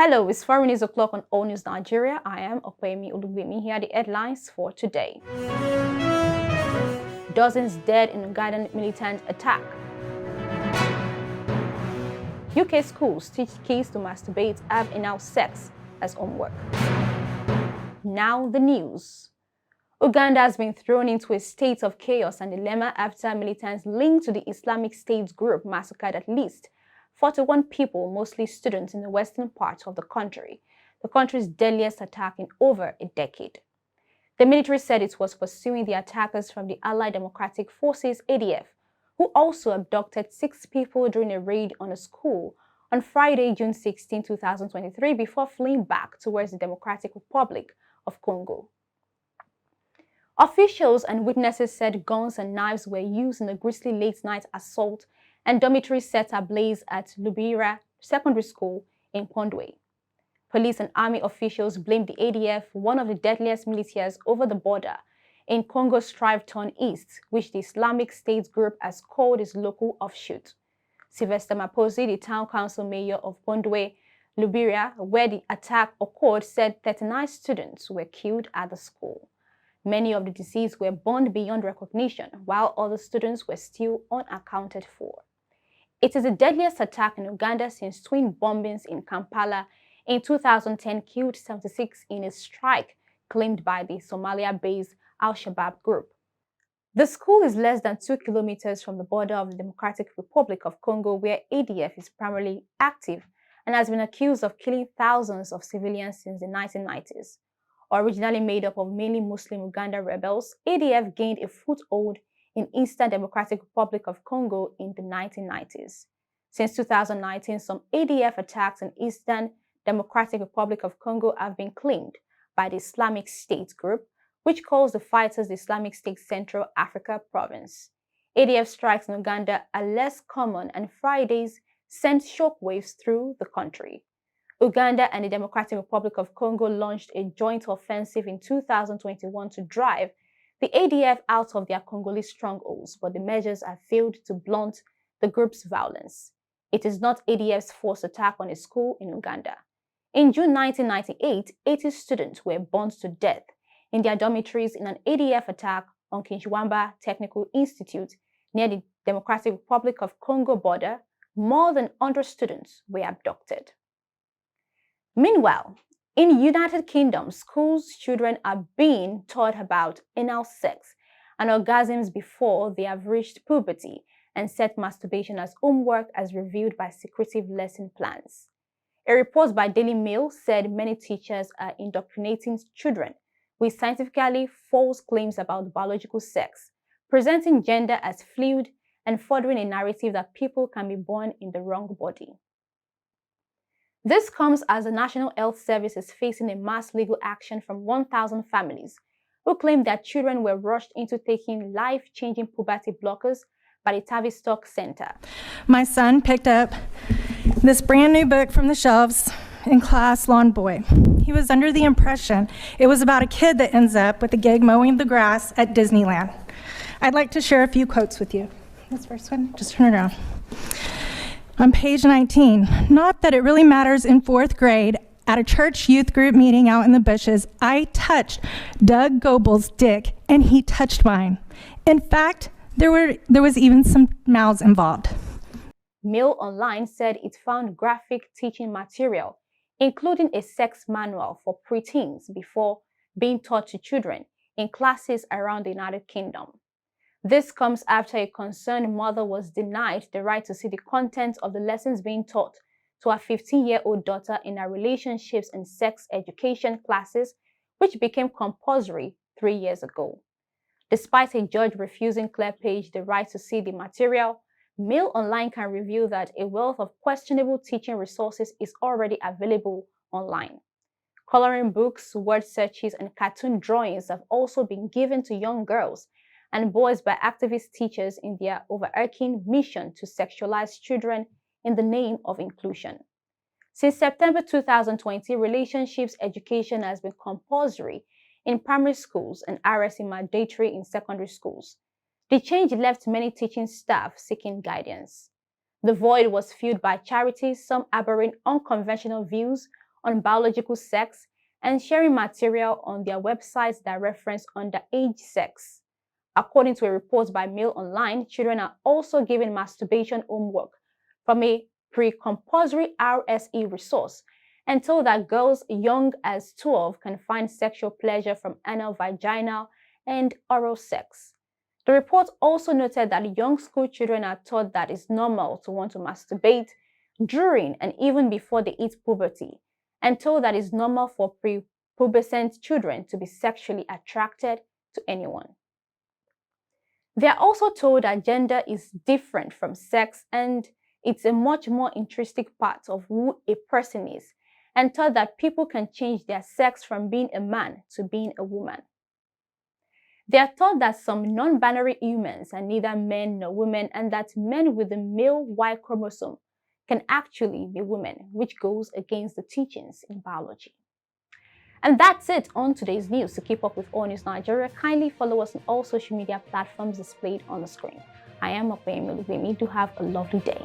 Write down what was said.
Hello, it's 4 minutes o'clock on Allnews Nigeria. I am Okwemi Olugbemi. Here are the headlines for today. Dozens dead in Ugandan militant attack. UK schools teach kids to masturbate, have anal sex as homework. Now the news. Uganda has been thrown into a state of chaos and dilemma after militants linked to the Islamic State group massacred at least 41 people, mostly students, in the western part of the country's deadliest attack in over a decade. The military said it was pursuing the attackers from the Allied Democratic Forces (ADF), who also abducted 6 people during a raid on a school on Friday, June 16, 2023, before fleeing back towards the Democratic Republic of Congo. Officials and witnesses said guns and knives were used in a grisly late-night assault and dormitory set ablaze at Lubira Secondary School in Pondwe. Police and army officials blamed the ADF, one of the deadliest militias over the border in Congo's Strive-Turn East, which the Islamic State group has called its local offshoot. Sylvester Maposi, the town council mayor of Pondwe, Lubira, where the attack occurred, said 39 students were killed at the school. Many of the deceased were burned beyond recognition, while other students were still unaccounted for. It is the deadliest attack in Uganda since twin bombings in Kampala in 2010 killed 76 in a strike claimed by the Somalia-based Al-Shabaab group. The school is less than 2 kilometers from the border of the Democratic Republic of Congo, where ADF is primarily active and has been accused of killing thousands of civilians since the 1990s. Originally made up of mainly Muslim Uganda rebels, ADF gained a foothold in Eastern Democratic Republic of Congo in the 1990s. Since 2019, some ADF attacks in Eastern Democratic Republic of Congo have been claimed by the Islamic State group, which calls the fighters the Islamic State Central Africa Province. ADF strikes in Uganda are less common, and Fridays sent shockwaves through the country. Uganda and the Democratic Republic of Congo launched a joint offensive in 2021 to drive the ADF out of their Congolese strongholds, but the measures have failed to blunt the group's violence. It is not ADF's forced attack on a school in Uganda. In June 1998, 80 students were burned to death in their dormitories in an ADF attack on Kinshwamba Technical Institute near the Democratic Republic of Congo border. More than 100 students were abducted. Meanwhile, in United Kingdom, schools children are being taught about anal sex and orgasms before they have reached puberty, and set masturbation as homework as revealed by secretive lesson plans. A report by Daily Mail said many teachers are indoctrinating children with scientifically false claims about biological sex, presenting gender as fluid and furthering a narrative that people can be born in the wrong body. This comes as the National Health Service is facing a mass legal action from 1,000 families who claim their children were rushed into taking life-changing puberty blockers by the Tavistock Center. My son picked up this brand new book from the shelves in class, Lawn Boy. He was under the impression it was about a kid that ends up with a gig mowing the grass at Disneyland. I'd like to share a few quotes with you. This first one, just turn it around. On page 19, not that it really matters in 4th grade, at a church youth group meeting out in the bushes, I touched Doug Goebel's dick and he touched mine. In fact, there was even some mouths involved. Mail Online said it found graphic teaching material, including a sex manual for preteens before being taught to children in classes around the United Kingdom. This comes after a concerned mother was denied the right to see the content of the lessons being taught to her 15-year-old daughter in her relationships and sex education classes, which became compulsory 3 years ago. Despite a judge refusing Claire Page the right to see the material, Mail Online can reveal that a wealth of questionable teaching resources is already available online. Coloring books, word searches, and cartoon drawings have also been given to young girls and boys by activist teachers in their overarching mission to sexualize children in the name of inclusion. Since September 2020, relationships education has been compulsory in primary schools and RSE mandatory in secondary schools. The change left many teaching staff seeking guidance. The void was filled by charities, some harboring unconventional views on biological sex and sharing material on their websites that reference underage sex. According to a report by Mail Online, children are also given masturbation homework from a pre-compulsory RSE resource and told that girls young as 12 can find sexual pleasure from anal, vaginal, and oral sex. The report also noted that young school children are taught that it's normal to want to masturbate during and even before they hit puberty, and told that it's normal for prepubescent children to be sexually attracted to anyone. They are also told that gender is different from sex and it's a much more intrinsic part of who a person is, and taught that people can change their sex from being a man to being a woman. They are taught that some non-binary humans are neither men nor women, and that men with the male Y chromosome can actually be women, which goes against the teachings in biology. And that's it on today's news. To keep up with Allnews Nigeria, kindly follow us on all social media platforms displayed on the screen. I am Opeyemi. Do have a lovely day.